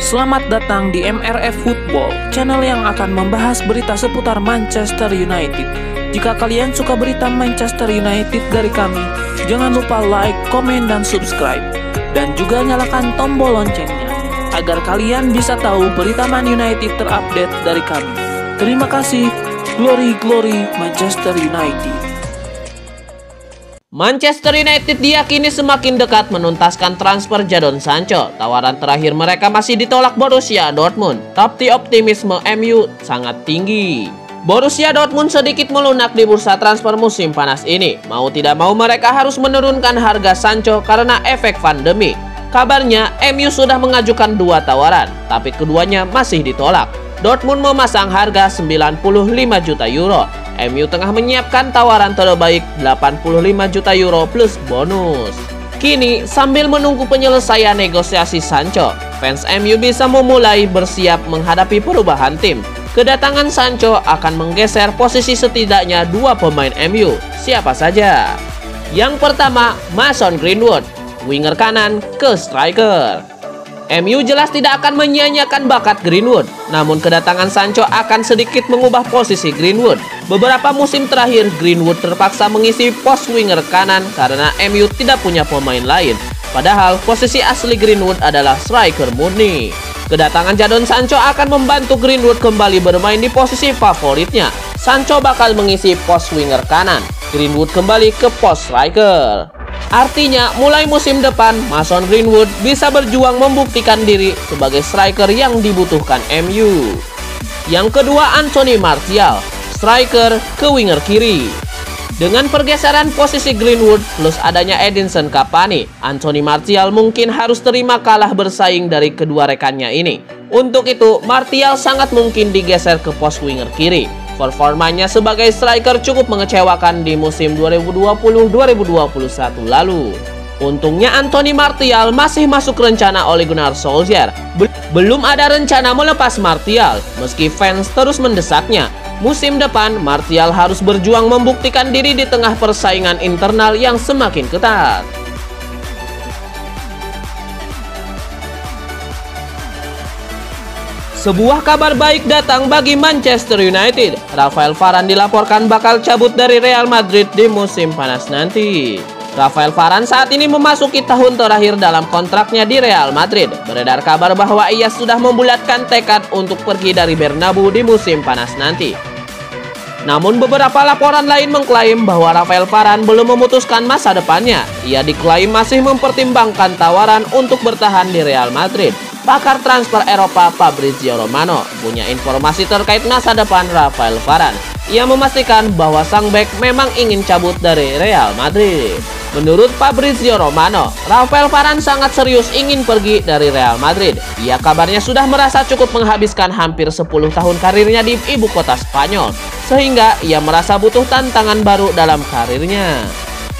Selamat datang di MRF Football, channel yang akan membahas berita seputar Manchester United. Jika kalian suka berita Manchester United dari kami, jangan lupa like, komen, dan subscribe. Dan juga nyalakan tombol loncengnya, agar kalian bisa tahu berita Man United terupdate dari kami. Terima kasih. Glory, glory Manchester United. Manchester United diyakini semakin dekat menuntaskan transfer Jadon Sancho. Tawaran terakhir mereka masih ditolak Borussia Dortmund, tapi optimisme MU sangat tinggi. Borussia Dortmund sedikit melunak di bursa transfer musim panas ini. Mau tidak mau mereka harus menurunkan harga Sancho karena efek pandemi. Kabarnya MU sudah mengajukan dua tawaran, tapi keduanya masih ditolak. Dortmund memasang harga 95 juta euro. MU tengah menyiapkan tawaran terbaik 85 juta euro plus bonus. Kini, sambil menunggu penyelesaian negosiasi Sancho, fans MU bisa memulai bersiap menghadapi perubahan tim. Kedatangan Sancho akan menggeser posisi setidaknya dua pemain MU. Siapa saja? Yang pertama, Mason Greenwood, winger kanan ke striker. MU jelas tidak akan menyia-nyiakan bakat Greenwood, namun kedatangan Sancho akan sedikit mengubah posisi Greenwood. Beberapa musim terakhir, Greenwood terpaksa mengisi pos winger kanan karena MU tidak punya pemain lain. Padahal posisi asli Greenwood adalah striker murni. Kedatangan Jadon Sancho akan membantu Greenwood kembali bermain di posisi favoritnya. Sancho bakal mengisi pos winger kanan, Greenwood kembali ke pos striker. Artinya, mulai musim depan, Mason Greenwood bisa berjuang membuktikan diri sebagai striker yang dibutuhkan MU. Yang kedua, Anthony Martial, striker ke winger kiri. Dengan pergeseran posisi Greenwood plus adanya Edinson Cavani, Anthony Martial mungkin harus terima kalah bersaing dari kedua rekannya ini. Untuk itu, Martial sangat mungkin digeser ke pos winger kiri. Performanya sebagai striker cukup mengecewakan di musim 2020-2021 lalu. Untungnya Anthony Martial masih masuk rencana Ole Gunnar Solskjaer. Belum ada rencana melepas Martial, meski fans terus mendesaknya. Musim depan, Martial harus berjuang membuktikan diri di tengah persaingan internal yang semakin ketat. Sebuah kabar baik datang bagi Manchester United. Rafael Varane dilaporkan bakal cabut dari Real Madrid di musim panas nanti. Rafael Varane saat ini memasuki tahun terakhir dalam kontraknya di Real Madrid. Beredar kabar bahwa ia sudah membulatkan tekad untuk pergi dari Bernabeu di musim panas nanti. Namun beberapa laporan lain mengklaim bahwa Rafael Varane belum memutuskan masa depannya. Ia diklaim masih mempertimbangkan tawaran untuk bertahan di Real Madrid. Pakar transfer Eropa Fabrizio Romano punya informasi terkait masa depan Rafael Varane. Ia memastikan bahwa sang bek memang ingin cabut dari Real Madrid. Menurut Fabrizio Romano, Rafael Varane sangat serius ingin pergi dari Real Madrid. Ia kabarnya sudah merasa cukup menghabiskan hampir 10 tahun karirnya di ibu kota Spanyol, sehingga ia merasa butuh tantangan baru dalam karirnya.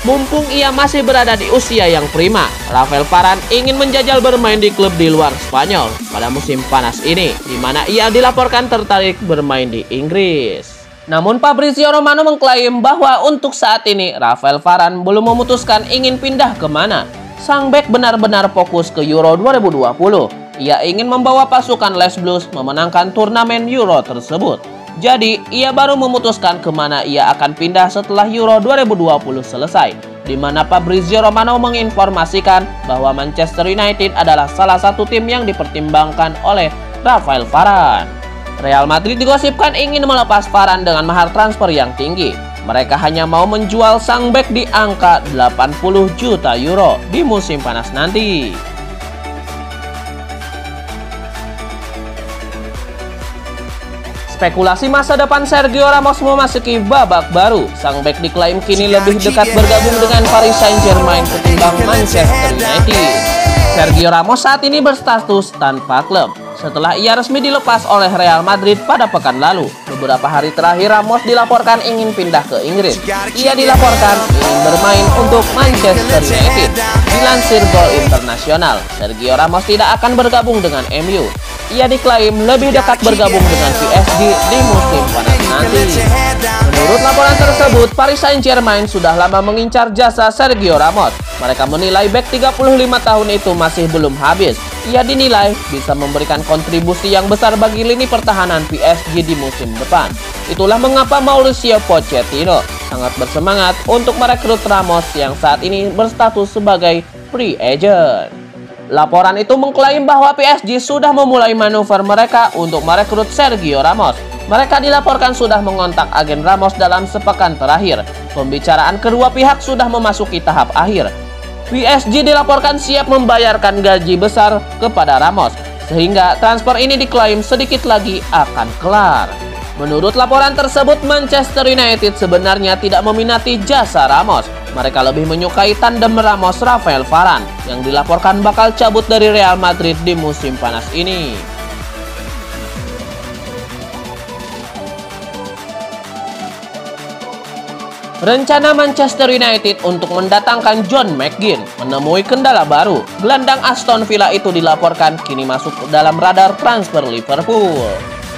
Mumpung ia masih berada di usia yang prima, Rafael Varane ingin menjajal bermain di klub di luar Spanyol pada musim panas ini, di mana ia dilaporkan tertarik bermain di Inggris. Namun Fabrizio Romano mengklaim bahwa untuk saat ini Rafael Varane belum memutuskan ingin pindah kemana. Sang bek benar-benar fokus ke Euro 2020. Ia ingin membawa pasukan Les Blues memenangkan turnamen Euro tersebut. Jadi, ia baru memutuskan kemana ia akan pindah setelah Euro 2020 selesai, di mana Fabrizio Romano menginformasikan bahwa Manchester United adalah salah satu tim yang dipertimbangkan oleh Rafael Varane. Real Madrid digosipkan ingin melepas Varane dengan mahar transfer yang tinggi. Mereka hanya mau menjual sang bek di angka 80 juta euro di musim panas nanti. Spekulasi masa depan Sergio Ramos memasuki babak baru. Sang bek diklaim kini lebih dekat bergabung dengan Paris Saint-Germain ketimbang Manchester United. Sergio Ramos saat ini berstatus tanpa klub setelah ia resmi dilepas oleh Real Madrid pada pekan lalu. Beberapa hari terakhir Ramos dilaporkan ingin pindah ke Inggris. Ia dilaporkan ingin bermain untuk Manchester United. Dilansir Gol Internasional, Sergio Ramos tidak akan bergabung dengan MU. Ia diklaim lebih dekat bergabung dengan PSG di musim panas nanti. Menurut laporan tersebut, Paris Saint-Germain sudah lama mengincar jasa Sergio Ramos. Mereka menilai bek 35 tahun itu masih belum habis. Ia dinilai bisa memberikan kontribusi yang besar bagi lini pertahanan PSG di musim depan. Itulah mengapa Mauricio Pochettino sangat bersemangat untuk merekrut Ramos yang saat ini berstatus sebagai free agent. Laporan itu mengklaim bahwa PSG sudah memulai manuver mereka untuk merekrut Sergio Ramos. Mereka dilaporkan sudah mengontak agen Ramos dalam sepekan terakhir. Pembicaraan kedua pihak sudah memasuki tahap akhir. PSG dilaporkan siap membayarkan gaji besar kepada Ramos, sehingga transfer ini diklaim sedikit lagi akan kelar. Menurut laporan tersebut, Manchester United sebenarnya tidak meminati jasa Ramos. Mereka lebih menyukai tandem Ramos-Rafael Varane yang dilaporkan bakal cabut dari Real Madrid di musim panas ini. Rencana Manchester United untuk mendatangkan John McGinn menemui kendala baru. Gelandang Aston Villa itu dilaporkan kini masuk dalam radar transfer Liverpool.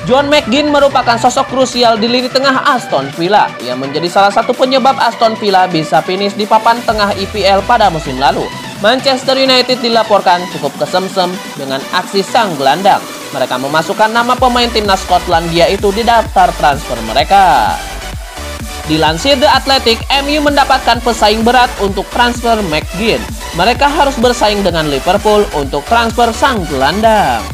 John McGinn merupakan sosok krusial di lini tengah Aston Villa. Ia menjadi salah satu penyebab Aston Villa bisa finish di papan tengah EPL pada musim lalu. Manchester United dilaporkan cukup kesemsem dengan aksi sang gelandang. Mereka memasukkan nama pemain timnas Skotlandia itu di daftar transfer mereka. Dilansir The Athletic, MU mendapatkan pesaing berat untuk transfer McGinn. Mereka harus bersaing dengan Liverpool untuk transfer sang gelandang.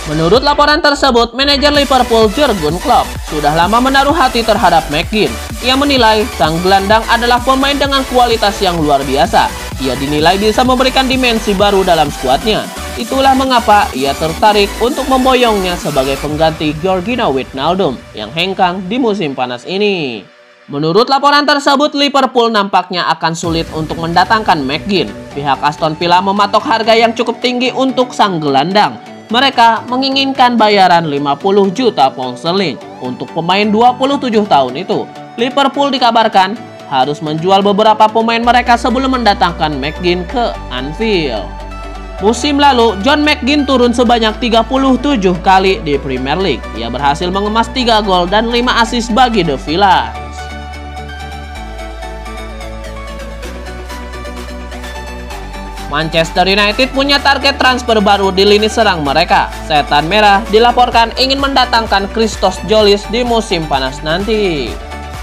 Menurut laporan tersebut, manajer Liverpool Jurgen Klopp sudah lama menaruh hati terhadap McGinn. Ia menilai sang gelandang adalah pemain dengan kualitas yang luar biasa. Ia dinilai bisa memberikan dimensi baru dalam skuadnya. Itulah mengapa ia tertarik untuk memboyongnya sebagai pengganti Georginio Wijnaldum yang hengkang di musim panas ini. Menurut laporan tersebut, Liverpool nampaknya akan sulit untuk mendatangkan McGinn. Pihak Aston Villa mematok harga yang cukup tinggi untuk sang gelandang. Mereka menginginkan bayaran 50 juta pound sterling untuk pemain 27 tahun itu. Liverpool dikabarkan harus menjual beberapa pemain mereka sebelum mendatangkan McGinn ke Anfield. Musim lalu, John McGinn turun sebanyak 37 kali di Premier League. Ia berhasil mengemas 3 gol dan 5 assist bagi The Villa. Manchester United punya target transfer baru di lini serang mereka. Setan Merah dilaporkan ingin mendatangkan Christos Jolis di musim panas nanti.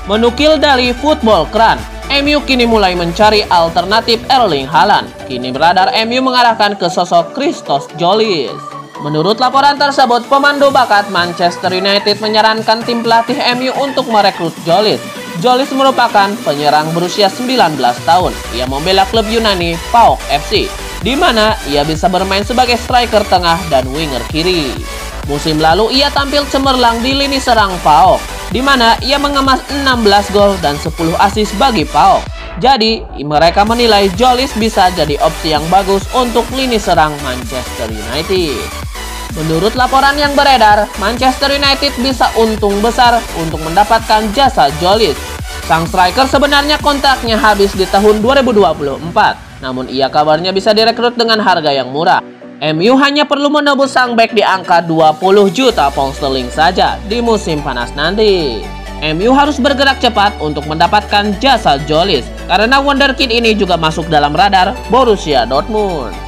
Menukil dari Football Kran, MU kini mulai mencari alternatif Erling Haaland. Kini radar MU mengarahkan ke sosok Christos Jolis. Menurut laporan tersebut, pemandu bakat Manchester United menyarankan tim pelatih MU untuk merekrut Jolis. Jolis merupakan penyerang berusia 19 tahun. Ia membela klub Yunani PAOK FC, di mana ia bisa bermain sebagai striker tengah dan winger kiri. Musim lalu ia tampil cemerlang di lini serang PAOK, di mana ia mengemas 16 gol dan 10 assist bagi PAOK. Jadi, mereka menilai Jolis bisa jadi opsi yang bagus untuk lini serang Manchester United. Menurut laporan yang beredar, Manchester United bisa untung besar untuk mendapatkan jasa Jolis. Sang striker sebenarnya kontraknya habis di tahun 2024, namun ia kabarnya bisa direkrut dengan harga yang murah. MU hanya perlu menebus sang bek di angka 20 juta pound sterling saja di musim panas nanti. MU harus bergerak cepat untuk mendapatkan jasa Jolis, karena wonderkid ini juga masuk dalam radar Borussia Dortmund.